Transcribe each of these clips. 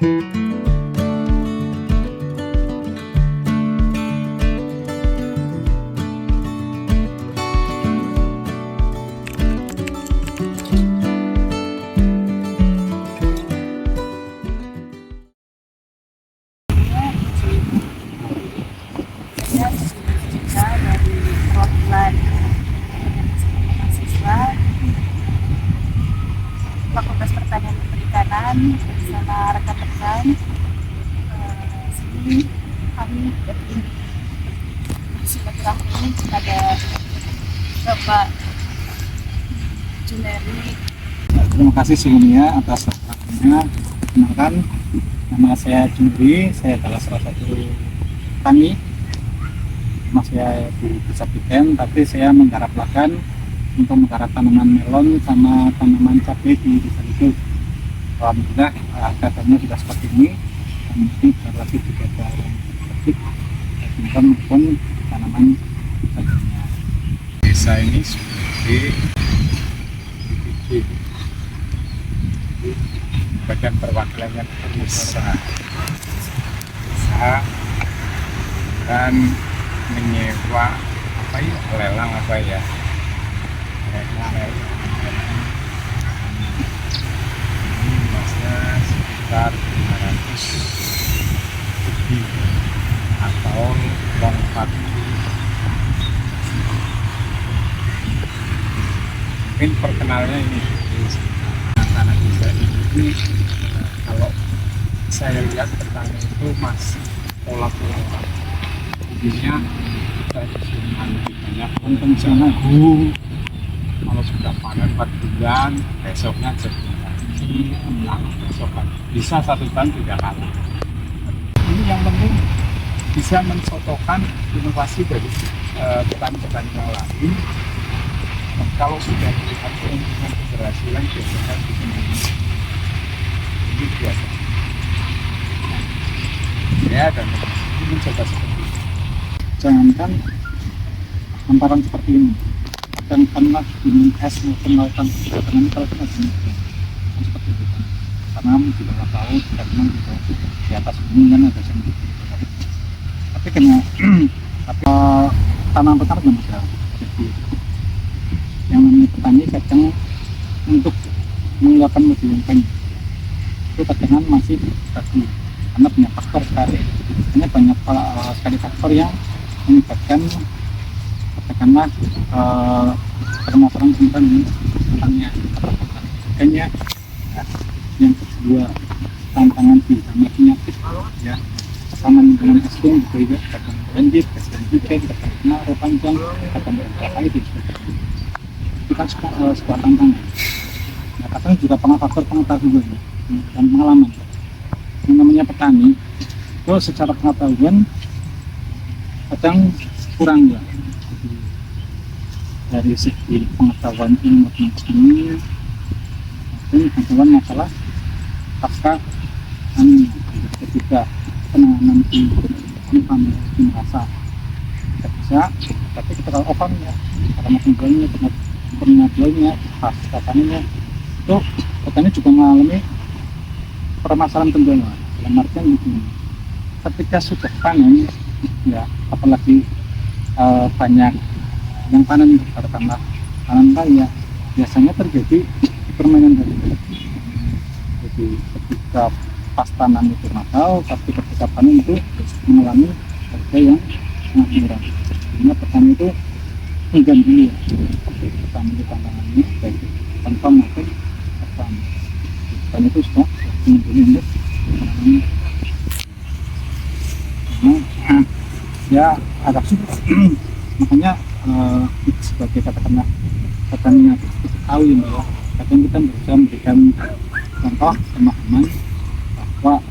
Dari perwakilan mahasiswa Fakultas Pertanian dan Perikanan bersama rekan-rekan sini kami bersilaturahmi kepada Bapak Juneri. Terima kasih sebelumnya atas waktunya. Kenalkan, nama saya Juneri, saya adalah salah satu petani. Saya di Desa Piken, tapi saya menggarap lahan untuk menggarap tanaman melon sama tanaman cabai di desa itu. Alhamdulillah keadaannya sudah seperti ini, dan mungkin lagi juga ada yang petik maupun tanaman cabainya. Desa ini sebagai badan perwakilannya desa dan menyewa lelang ini masnya sekitar 500 lebih atau lompat. Mungkin perkenalnya ini tanah desa ini kalau saya lihat petani itu masih pola-pola intinya tradisional, banyak konvensional. Kalau sudah panen 4 bulan, besoknya jadi lagi, besok bisa 1 tahun 3 kali. Ini yang penting bisa mencontohkan inovasi dari petani-petani yang lain. Kalau sudah melihat keuntungan keberhasilan, biasanya ini biasa. Ya, dan ini mencoba seperti itu. Jangankan hamparan seperti ini, janganlah gunung es maupun lautan dengan kalau kita seperti itu kan. Tanam di bawah laut, tanam di atas gunung kan ada yang gitu. Tapi kena tanam petani nggak masalah. Jadi yang namanya petani kadang untuk mengeluarkan modal yang banyak itu kadang masih ragu karena banyak faktor sekali. Hanya banyak sekali faktor yang menyebabkan katakanlah permasalahan tentangnya. Makanya yang kedua, tantangan di sama penyakit ya, sama lingkungan ekstrim juga kadang banjir, kadang hujan, kadang kemarau panjang, kadang berkah itu kan sebuah tantangan. Nah, kadang juga faktor pengetahuan dan pengalaman. Yang namanya petani itu secara pengetahuan kadang kurang ya. Jadi, dari segi pengetahuan ilmu petani maupun pengetahuan masalah pasca ketika penanganan di merasa tidak bisa, tapi kita kalau ofannya karena penjualnya penjualnya pasca panennya itu petani juga mengalami permasalahan penjualan dalam artian begini, ketika sudah panen ya, apalagi banyak yang panen katakanlah panen raya, biasanya terjadi permainan dari jadi ketika pas tanam itu mahal, tapi ketika panen itu mengalami harga yang sangat murah. Sehingga petani itu enggan dulu ya, petani itu tantangannya baik tanpa maupun petani. Petani itu sudah menjadi untuk mengalami ya agak sulit. Makanya sebagai katakanlah petani yang tahu ya, kadang kita bisa memberikan contoh pemahaman bahwa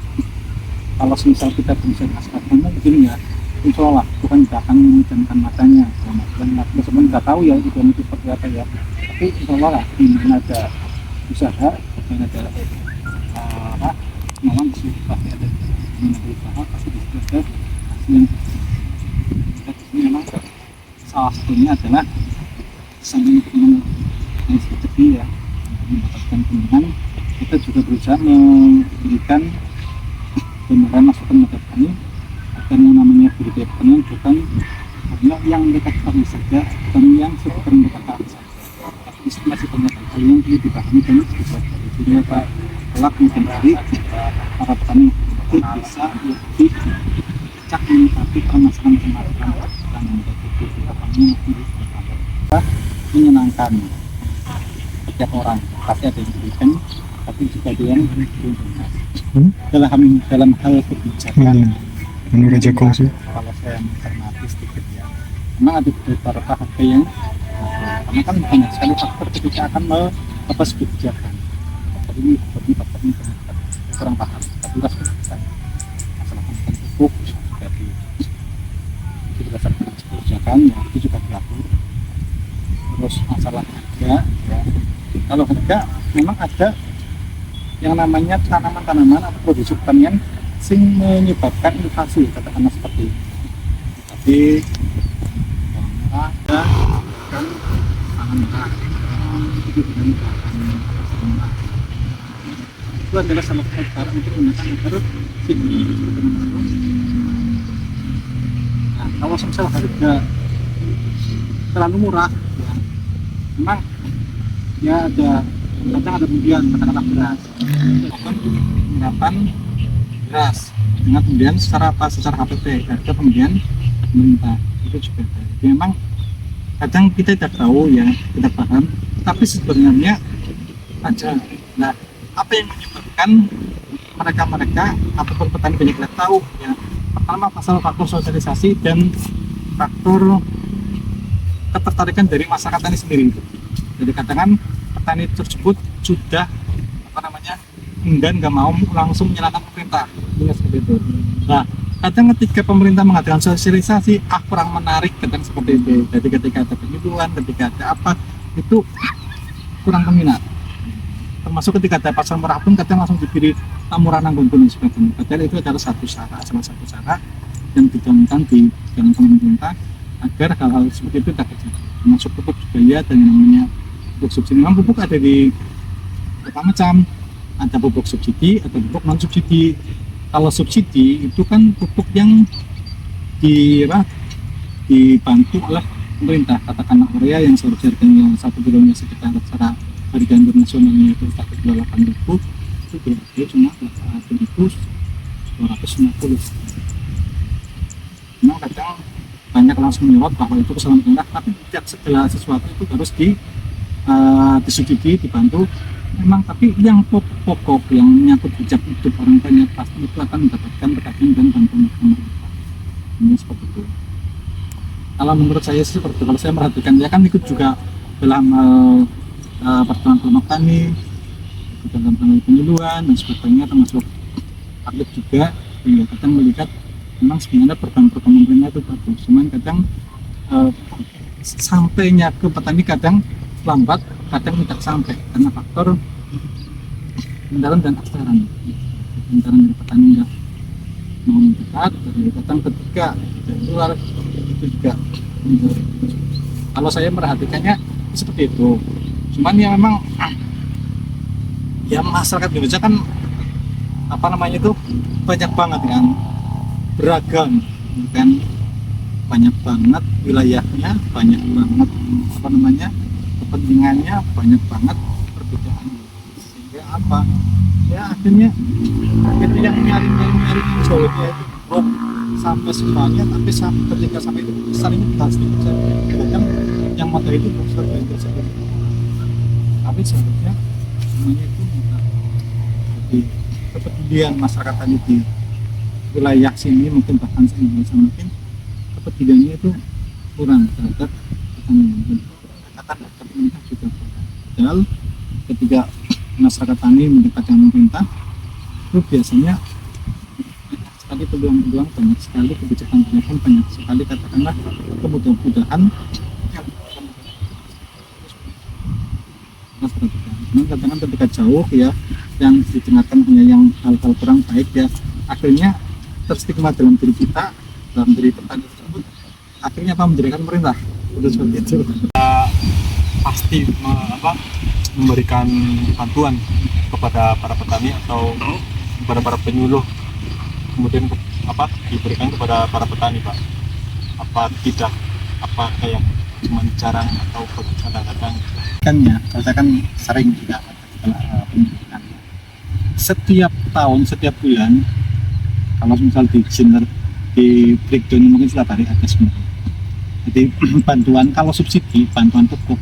kalau misal kita bisa merasakan mungkin ya insya Allah Tuhan tidak akan memejamkan matanya dan meskipun nggak tahu ya itu seperti apa ya, tapi insya Allah lah dimana ada usaha dan ada kemauan pasti ada usaha, pasti ada hasil yang memang salah satunya adalah sambil yang strategi ya untuk mendapatkan keuntungan, kita juga berusaha memberikan yang dekat kami saja dan yang sekitar dekat kami saja. Tapi masih banyak hal yang perlu dipahami dan dibuat dari dunia Pak kelak mungkin dari para petani itu bisa lebih cak menyikapi permasalahan dan menjadi apa menyenangkan setiap orang. Pasti ada yang diberikan, tapi juga ada yang diuntungkan. Dalam hal kebijakan. Menurut Jagong sih. Kalau saya mencermati sedikit ya, memang ada beberapa hal yang karena kan banyak sekali faktor ketika akan melepas kebijakan. Faktor ini kurang paham. Tapi harus bisa masalah pendidikan pupuk juga di berdasarkan kebijakan ya, itu juga diatur. Terus masalah harga ya, kalau harga memang ada yang namanya tanaman-tanaman atau produksi pertanian sing menyebabkan inflasi, katakanlah seperti itu. Tapi ada kan pangan murah itu dengan bahan itu adalah salah satu cara untuk menekan agar sini. Nah, kalau misal harga terlalu murah ya, memang ya ada kadang ada kemudian katakanlah beras penerapan beras dengan kemudian secara HPP harga kemudian pemerintah itu juga ada. Jadi memang kadang kita tidak tahu ya, tidak paham, tapi sebenarnya ada. Nah, apa yang menyebabkan mereka ataupun petani banyak tidak tahu ya, pertama masalah faktor sosialisasi dan faktor ketertarikan dari masyarakat tani sendiri. Jadi katakan petani tersebut sudah enggan nggak mau langsung menyalahkan pemerintah, seperti itu. Nah, kadang ketika pemerintah mengadakan sosialisasi kurang menarik, kadang seperti itu. Jadi ketika ada penyuluhan, ketika ada apa itu kurang peminat. Termasuk ketika ada pasar murah pun kadang langsung diberi murah nanggung dan sebagainya. Padahal itu adalah salah satu cara yang dijalankan di dalam pemerintah agar hal-hal seperti itu tidak terjadi. Termasuk pupuk juga ya, dan yang namanya pupuk subsidi. Memang pupuk ada di berapa macam. Ada pupuk subsidi atau pupuk non subsidi. Kalau subsidi itu kan pupuk yang dibantu oleh pemerintah, katakanlah urea yang seharusnya harganya 1 kilonya sekitar secara harga internasionalnya itu 1,8 ribu, itu berarti cuma 1.250. Memang kadang banyak langsung menyorot bahwa itu kesalahan pemerintah, tapi tidak segala sesuatu itu harus disubsidi, dibantu. Memang, tapi yang pokok yang menyangkut hajat hidup orang banyak pasti itu akan mendapatkan perhatian dan bantuan pemerintah. Ini seperti itu. Kalau menurut saya sih seperti itu. Kalau saya perhatikan, ya kan ikut juga dalam pertemuan kelompok tani, dalam penyuluhan dan sebagainya, termasuk atlet juga. Ya, kadang melihat memang sebenarnya program pemerintah itu bagus, cuman kadang sampainya ke petani kadang lambat, kadang tidak sampai karena faktor kendaraan dan aksaran. Kendaraan dari petani nggak mau mendekat, dari kadang ketika dari luar itu juga. Kalau saya perhatikannya seperti itu. Cuman ya memang ya masyarakat Indonesia kan banyak banget kan, beragam kan, banyak banget wilayahnya, banyak banget kepentingannya, banyak banget perbedaan, sehingga akhirnya yang nyari jauhnya itu belum sampai semuanya, tapi ketika sampai itu besar ini pasti bisa kadang yang mata itu besar dan tersebut, tapi seharusnya semuanya itu jadi kepedulian masyarakat tadi di wilayah sini, mungkin bahkan se-Indonesia mungkin kepeduliannya itu kurang terhadap pemerintah juga. Padahal ketika masyarakat tani mendekatkan pemerintah itu biasanya banyak sekali peluang-peluang, banyak sekali kebijakan-kebijakan, banyak sekali katakanlah kemudahan yang katakan ketika jauh ya, yang didengarkan hanya yang hal-hal kurang baik ya, akhirnya terstigma dalam diri kita, dalam diri petani tersebut, akhirnya menjadikan pemerintah seperti itu. Pasti memberikan bantuan kepada para petani atau kepada para penyuluh, kemudian diberikan kepada para petani, Pak. Apa tidak apa kayak cuma jarang atau kadang-kadang kan ya, saya kan sering juga pendidikan. Setiap tahun, setiap bulan, kalau misal di breakdown mungkin setiap hari ada semua. Jadi bantuan, kalau subsidi, bantuan pupuk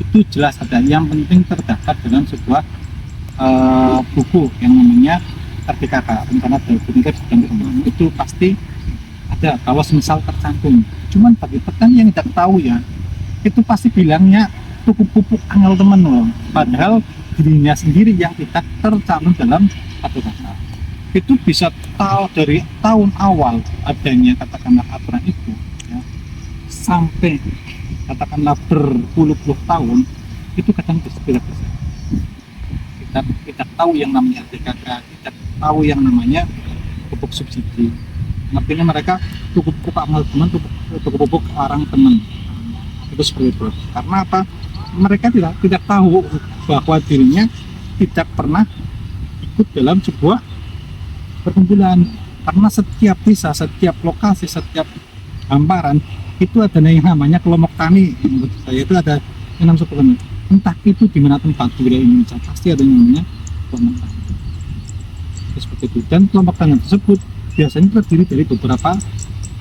itu jelas ada. Yang penting terdapat dalam sebuah buku yang namanya RPKK, rencana darurat itu pasti ada. Kalau misal tercantum, cuman bagi petani yang tidak tahu ya, itu pasti bilangnya pupuk angel teman loh. Padahal dirinya sendiri yang tidak tercantum dalam RPKK. Itu bisa tahu dari tahun awal adanya katakanlah aturan itu ya, sampai katakanlah berpuluh-puluh tahun itu kadang tidak bisa. Kita tahu yang namanya RPKK, kita tahu yang namanya pupuk subsidi. Artinya mereka pupuk amal teman, pupuk arang teman. Itu seperti itu. Karena apa? Mereka tidak tahu bahwa dirinya tidak pernah ikut dalam sebuah perkumpulan. Karena setiap desa, setiap lokasi, setiap hamparan itu ada yang namanya kelompok tani. Menurut saya itu ada yang namanya kelompok tani. Entah itu di mana tempat di wilayah Indonesia pasti ada yang namanya kelompok tani. Seperti itu. Dan kelompok tani tersebut biasanya terdiri dari beberapa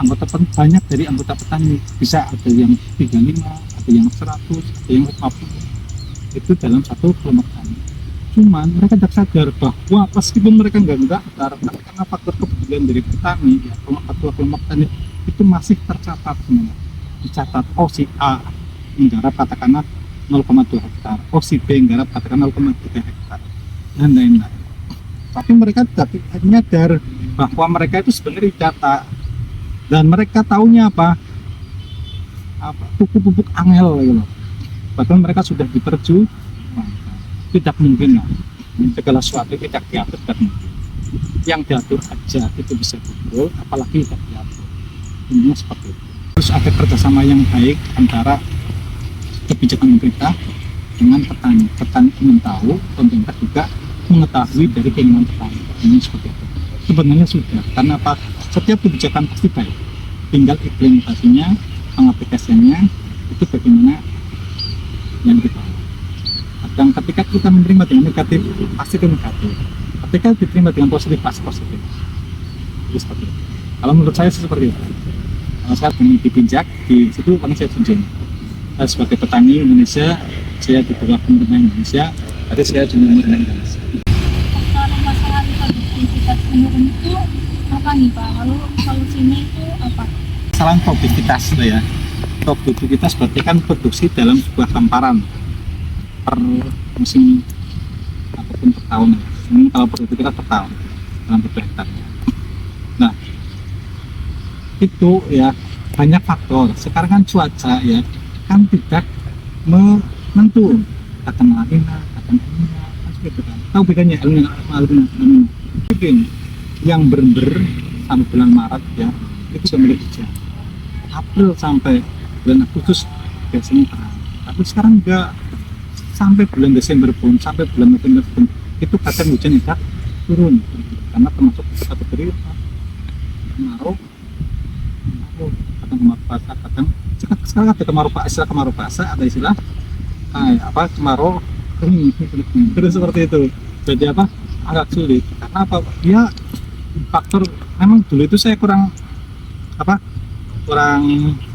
anggota, banyak dari anggota petani. Bisa ada yang 35, ada yang 100, ada yang 50. Itu dalam satu kelompok tani. Cuman mereka tidak sadar bahwa meskipun mereka nggak daftar, karena faktor kepedulian dari petani, ya, kelompok tani itu masih tercatat sebenarnya. Dicatat, oh si A menggarap katakanlah 0,2 hektar, oh si B menggarap katakanlah 0,3 hektar, dan lain-lain. Tapi mereka tidak nyadar bahwa mereka itu sebenarnya data, dan mereka taunya apa pupuk angel gitu loh. Bahkan mereka sudah diperju, tidak mungkin lah segala sesuatu tidak diatur, tidak mungkin. Yang diatur aja itu bisa betul, apalagi tidak diatur. Intinya seperti itu. Terus ada kerjasama yang baik antara kebijakan pemerintah dengan petani. Petani ingin tahu, pemerintah juga mengetahui dari keinginan petani. Ini seperti itu. Sebenarnya sudah, karena apa? Setiap kebijakan pasti baik, tinggal implementasinya, pengaplikasiannya itu bagaimana yang kita. Dan ketika kita menerima dengan negatif, pasti itu negatif. Ketika diterima dengan positif, pasti positif. Jadi seperti itu. Kalau menurut saya seperti itu. Kalau saya dipinjak di situ, paling saya junjung. Sebagai petani Indonesia, saya di bawah pemerintah Indonesia, tapi saya juga pemerintah Indonesia. Kalau masalah produktivitas menurun itu apa nih Pak? Lalu solusinya itu apa? Masalah produktivitas itu ya. Produktivitas berarti kan produksi dalam sebuah hamparan per musim ataupun per tahun. Ini kalau produktivitas per tahun dalam per hektar. Nah, itu ya banyak faktor. Sekarang kan cuaca ya kan tidak menentu, kadang lanina, kadang elnino, kan seperti kan. Tahu bedanya elnino sama lanina? Mungkin yang bener-bener sampai bulan Maret ya itu sudah mulai hujan. April sampai bulan Agustus biasanya terang. Tapi sekarang enggak, sampai bulan Desember pun, sampai bulan November pun itu kadang hujan tidak turun, karena termasuk kategori kemarau, kadang kemarau basah, kadang sekarang ada kemarau basah, ada istilah kemarau kering, terus seperti itu. Jadi agak sulit, karena dia faktor memang dulu itu saya kurang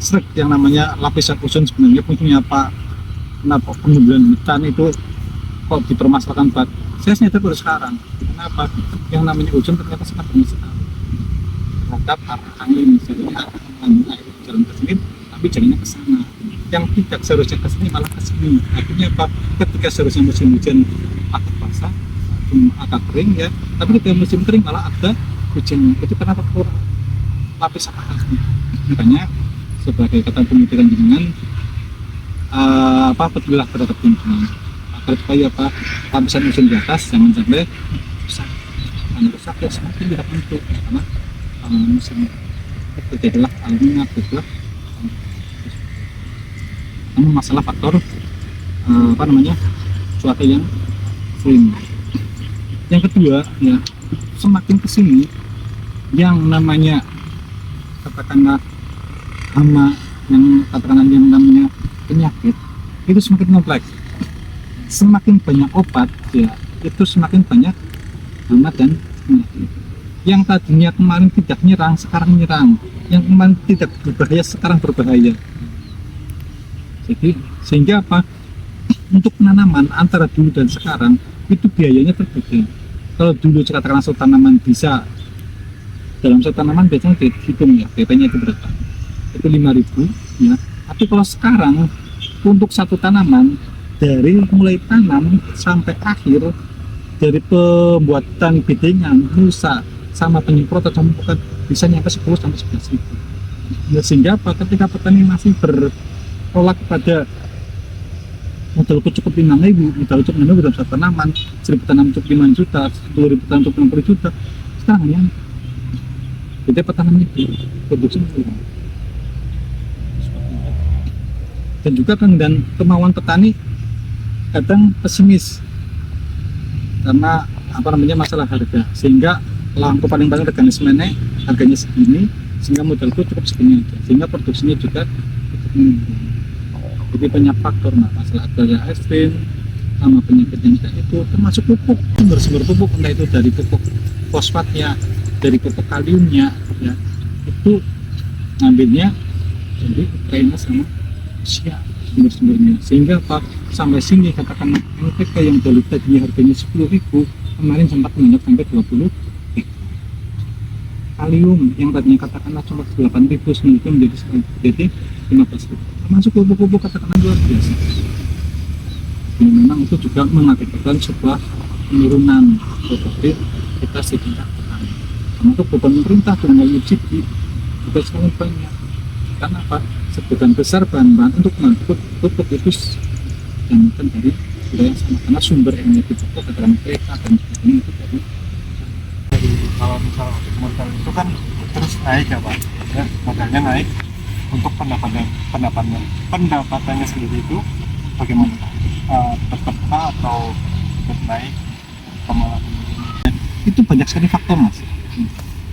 sreg yang namanya lapisan ozon sebenarnya fungsinya apa. Kenapa pengembangan hutan itu kok dipermasalahkan buat saya nyadar baru sekarang. Kenapa? Yang namanya ozon ternyata sangat benar sekali terhadap angin, misalnya mengandung air jalan ke sini tapi jalannya ke sana, yang tidak seharusnya ke sini malah ke sini. Artinya apa? Ketika seharusnya musim hujan agak basah, agak kering ya, tapi ketika musim kering malah ada hujan. Itu karena faktor lapisan atasnya. Makanya sebagai kata pemikiran dengan pedulilah terhadap lingkungan agar supaya lapisan ozon di atas jangan sampai rusak. Karena rusak ya semakin tidak menentu, karena musim terjadilah alaminya terjadilah. Namun masalah faktor cuaca yang ekstrim. Yang kedua ya, semakin kesini yang namanya katakanlah hama yang katakanlah yang namanya penyakit itu semakin kompleks, semakin banyak obat ya itu semakin banyak hama dan penyakit. Yang tadinya kemarin tidak nyerang sekarang nyerang, yang kemarin tidak berbahaya sekarang berbahaya. Jadi sehingga apa, untuk penanaman antara dulu dan sekarang itu biayanya berbeda. Kalau dulu katakanlah satu tanaman bisa, dalam satu tanaman biasanya dihitung ya PP-nya itu berapa, itu 5.000 ya. Tapi kalau sekarang untuk satu tanaman dari mulai tanam sampai akhir, dari pembuatan biddingan, musa sama penyemprotan pemupukan bisa nyampe 10 sampai 11.000. Ya, sehingga apa, ketika petani masih bertolak kepada modalku cukup 5.000, modal cukup 5.000 dalam satu tanaman, 1.000 tanaman cukup 5 juta, 10.000 tanaman cukup 60 juta, sekarang hanya jadi petani itu produksi menurun. Dan juga kan dan kemauan petani kadang pesimis karena apa namanya masalah harga, sehingga langkah paling harganya semennya harganya segini, sehingga modalku cukup segini aja, sehingga produksinya juga cukup menurun. Jadi banyak faktor, masalah harga ekstrim sama penyakit yang itu, termasuk pupuk, sumber-sumber pupuk, entah itu dari pupuk fosfatnya, dari pupuk kaliumnya ya, itu ngambilnya dari Ukraina sama Rusia sumber-sumbernya, sehingga apa, sampai sini katakan NPK yang dari tadinya harganya 10.000 kemarin sempat meningkat sampai 20.000. Kalium yang tadinya katakanlah cuma 8.000 seminggu menjadi 15.000, termasuk pupuk-pupuk katakanlah luar biasa. Jadi memang itu juga mengakibatkan sebuah penurunan produktivitas di tingkat petani. Termasuk beban pemerintah dengan subsidi juga sangat banyak. Karena apa? Sebagian besar bahan-bahan untuk mengangkut pupuk itu diambil dari wilayah sama, karena sumber energi pupuk katakan kereta dan sebagainya itu dari Kalau misal modal itu kan terus naik ya Pak, ya, modalnya naik, untuk pendapatannya sendiri itu bagaimana? Tetap atau tetap naik atau itu banyak sekali faktor mas.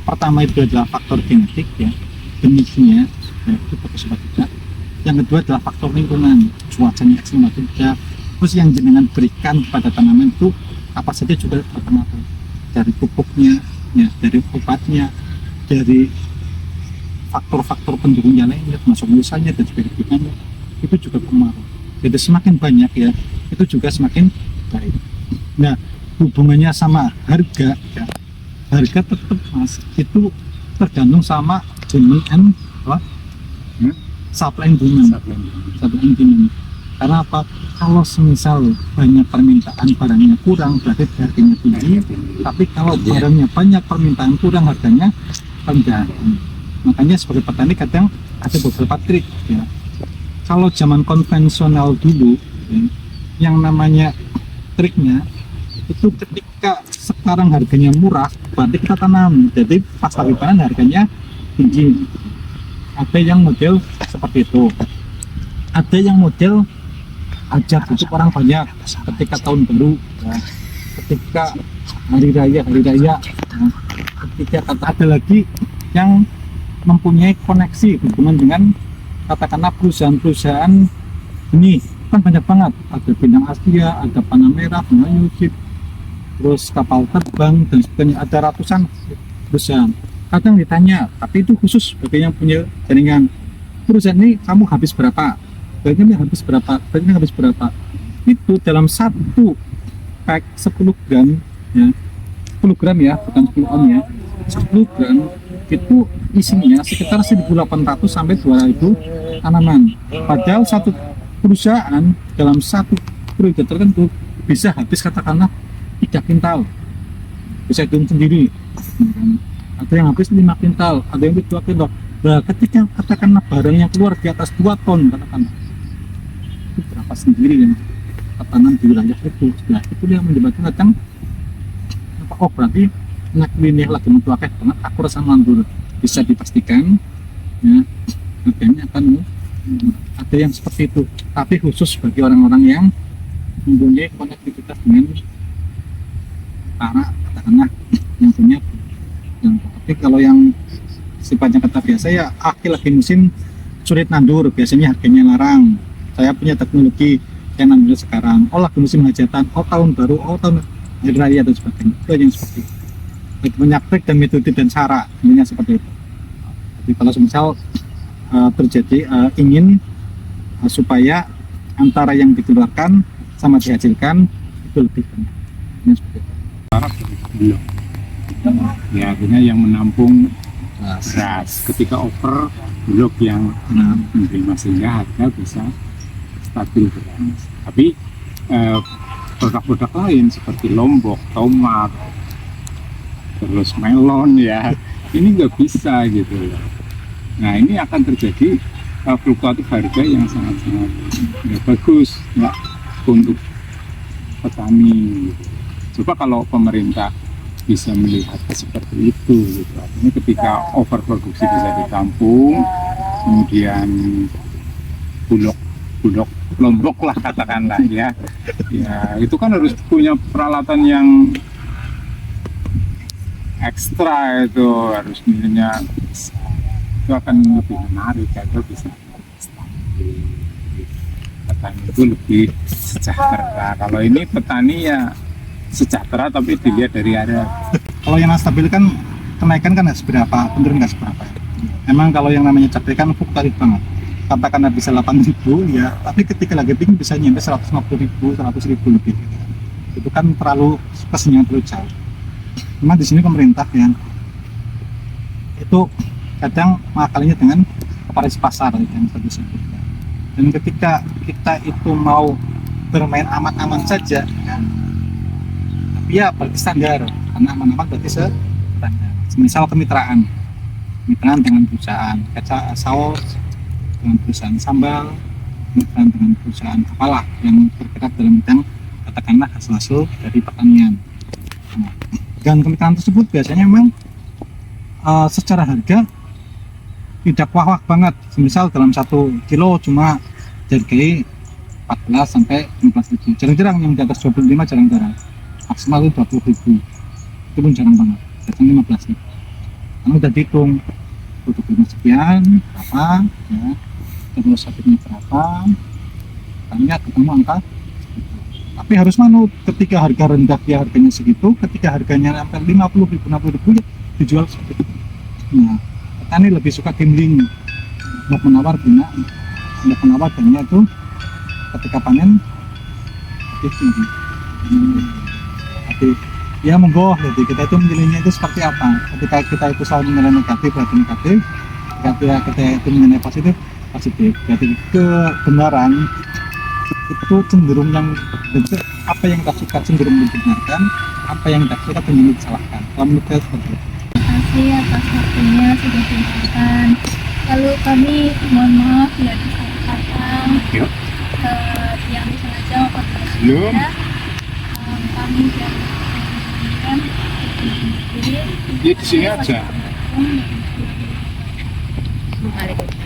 Pertama itu adalah faktor genetik ya, benihnya ya, itu bagus apa tidak. Yang kedua adalah faktor lingkungan, cuacanya ekstrim atau tidak. Terus yang jenengan berikan pada tanaman itu apa saja juga berpengaruh, dari pupuknya ya, dari obatnya, dari faktor-faktor pendukungnya lainnya, termasuk musanya dan sebagainya, itu juga berpengaruh. Jadi semakin banyak ya, itu juga semakin baik. Nah, hubungannya sama harga ya, harga tetap mas itu tergantung sama demand and supply and demand. Karena apa, kalau semisal banyak permintaan barangnya kurang berarti harganya tinggi, tapi kalau barangnya banyak permintaan kurang harganya rendah. Makanya sebagai petani kadang ada beberapa trik ya. Kalau zaman konvensional dulu ya, yang namanya triknya itu ketika sekarang harganya murah berarti kita tanam, jadi pas lagi panen harganya tinggi. Ada yang model seperti itu, ada yang model ajak untuk orang banyak ketika tahun baru ya, ketika hari raya ya, ketika ada lagi yang mempunyai koneksi hubungan dengan katakanlah perusahaan-perusahaan ini kan banyak banget, ada Bintang Asia, ada Panamera, Bintang Yusuf, terus kapal terbang dan sebagainya, ada ratusan perusahaan. Kadang ditanya, tapi itu khusus bagi yang punya jaringan, perusahaan ini kamu habis berapa, bagian habis berapa, bagian habis berapa. Itu dalam satu pack 10 gram ya, 10 gram ya, bukan 10 on ya, 10 gram itu isinya sekitar 1.800 sampai 2.000 tanaman. Padahal satu perusahaan dalam satu periode tertentu bisa habis katakanlah 3 kintal, bisa hitung sendiri. Ada yang habis 5 kintal, ada yang 2 kintal. Nah, ketika katakanlah barangnya keluar di atas 2 ton katakanlah, itu berapa sendiri yang tanam di wilayah itu. Nah, itu yang menyebabkan kadang apa, oh berarti anak ini lagi mentuakai banget aku rasa nganggur, bisa dipastikan ya harganya akan ada yang seperti itu, tapi khusus bagi orang-orang yang mempunyai konektivitas dengan para katakanlah yang punya yang. Tapi kalau yang sifatnya kata biasa ya akhir lagi musim sulit nandur, biasanya harganya larang. Saya punya teknologi yang nandur sekarang. Oh lagi musim hajatan, oh tahun baru, oh tahun hari raya dan sebagainya. Itu yang seperti itu. Banyak trik dan metode dan cara, sebenarnya seperti itu. Jadi kalau misal terjadi ingin supaya antara yang dikeluarkan sama dihasilkan itu lebih banyak. Ini seperti itu. Bulog. Ya artinya yang menampung beras. Ketika over, Bulog yang menerima sehingga harga bisa stabil beras. Tapi produk-produk lain seperti lombok, tomat, terus melon ya, ini nggak bisa gitu loh. Nah ini akan terjadi fluktuatif harga yang sangat-sangat bagus ya, untuk petani gitu. Coba kalau pemerintah bisa melihat seperti itu gitu. Artinya ketika overproduksi bisa ditampung, kemudian bulog lombok lah katakanlah ya itu kan harus punya peralatan yang ekstra, itu harus misalnya itu akan lebih menarik atau bisa petani itu lebih sejahtera. Kalau ini petani ya sejahtera tapi dilihat dari area. Kalau yang stabil kan kenaikan kan nggak seberapa, penurunan nggak seberapa. Emang kalau yang namanya cabai kan fluktuatif banget. Katakanlah bisa 8.000 ya, tapi ketika lagi tinggi bisa nyampe 150.000, 100.000 lebih. Itu kan terlalu kesenjangan terlalu jauh. Memang di sini pemerintah yang itu kadang mengakalinya dengan koperasi pasar yang saya sebutkan. Dan ketika kita itu mau bermain aman-aman saja, kan, tapi ya berarti standar, karena aman-aman berarti standar. Misal kemitraan dengan perusahaan kaca saus, dengan perusahaan sambal, kemitraan dengan perusahaan apalah yang bergerak dalam bidang katakanlah hasil-hasil dari pertanian. Nah, dan kemitraan tersebut biasanya memang secara harga tidak wah-wah banget. Misal dalam 1 kilo cuma dihargai 14 sampai 15.000. Jarang-jarang yang di atas 25 jarang-jarang. Maksimal itu 20.000. Itu pun jarang banget. Biasanya 15.000. Karena udah dihitung produknya sekian, berapa, ya, terus habisnya berapa, tanya ketemu angka. Tapi harus manut, ketika harga rendah ya harganya segitu, ketika harganya sampai 50.000, 60.000 ya dijual seperti itu. Nah, petani lebih suka gambling, untuk menawar guna, untuk menawar harganya itu ketika panen lebih tinggi. Tapi ya monggo, jadi kita itu menilainya itu seperti apa. Ketika kita itu selalu menilai negatif, berarti negatif. Ketika kita itu menilai positif, positif. Jadi kebenaran itu cenderung yang bentuk apa yang kita suka cenderung dibenarkan, apa yang kita suka cenderung disalahkan. Kalau menurut saya seperti itu. Terima kasih atas waktunya sudah didengarkan. Lalu kami mohon maaf bila disampaikan yang disengaja Belum. kami dan Ya di sini aja. Waalaikumsalam.